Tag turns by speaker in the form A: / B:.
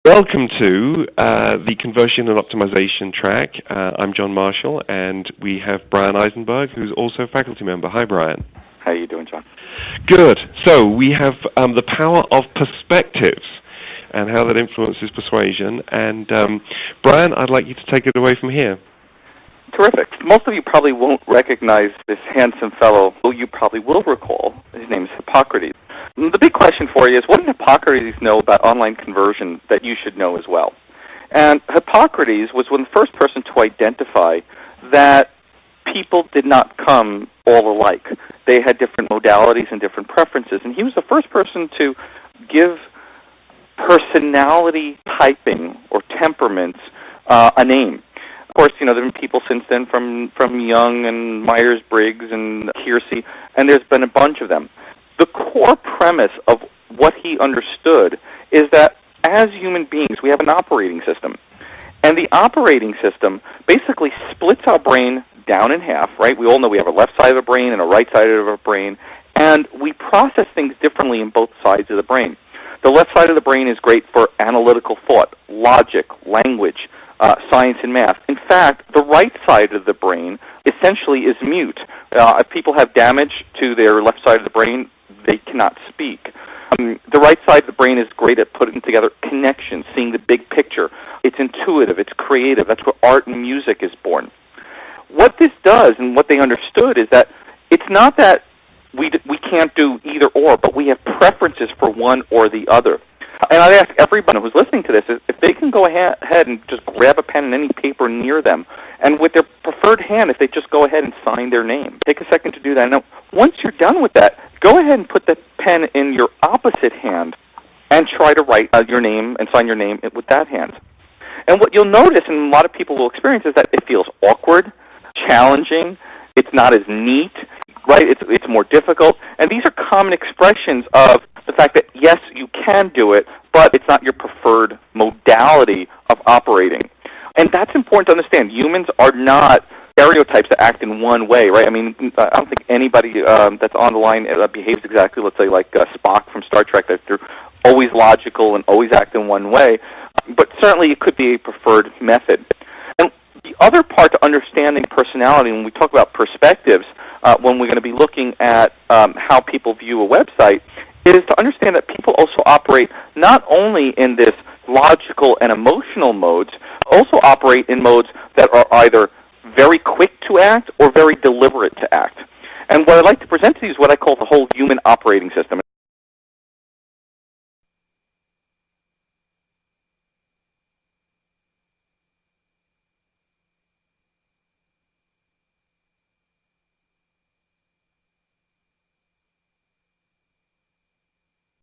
A: Welcome to the Conversion and Optimization track. I'm John Marshall, and we have Bryan Eisenberg, who's also a faculty member. Hi, Bryan.
B: How are you doing, John?
A: Good. So we have the power of perspectives and how that influences persuasion. And Bryan, I'd like you to take it away from here.
B: Terrific. Most of you probably won't recognize this handsome fellow who you probably will recall. His name is Hippocrates. The big question for you is, what did Hippocrates know about online conversion that you should know as well? And Hippocrates was the first person to identify that people did not come all alike. They had different modalities and different preferences, and he was the first person to give personality typing or temperaments a name. Of course, there have been people since then from Jung and Myers-Briggs and Keirsey, and there's been a bunch of them. The core premise of what he understood is that as human beings, we have an operating system. And the operating system basically splits our brain down in half, right? We all know we have a left side of the brain and a right side of the brain, and we process things differently in both sides of the brain. The left side of the brain is great for analytical thought, logic, language, science and math. In fact, the right side of the brain essentially is mute. If people have damage to their left side of the brain, they cannot speak. The right side of the brain is great at putting together connections, seeing the big picture. It's intuitive, it's creative. That's where art and music is born. What this does, and what they understood, is that it's not that we can't do either or, but we have preferences for one or the other. And I'd ask everyone who's listening to this if they can go ahead and just grab a pen and any paper near them, and with their preferred hand, if they just go ahead and sign their name. Take a second to do that. Now, once you're done with that, go ahead and put the pen in your opposite hand and try to write your name and sign your name with that hand. And what you'll notice, and a lot of people will experience, is that it feels awkward, challenging, it's not as neat, right? It's more difficult. And these are common expressions of the fact that, yes, you can do it, but it's not your preferred modality of operating. And that's important to understand. Humans are not stereotypes that act in one way, right? I mean, I don't think anybody that's on the line behaves exactly, let's say, like Spock from Star Trek, that they're always logical and always act in one way. But certainly it could be a preferred method. And the other part to understanding personality, when we talk about perspectives, when we're going to be looking at how people view a website, is to understand that people also operate not only in this logical and emotional modes, also operate in modes that are either very quick to act or very deliberate to act. And what I'd like to present to you is what I call the whole human operating system.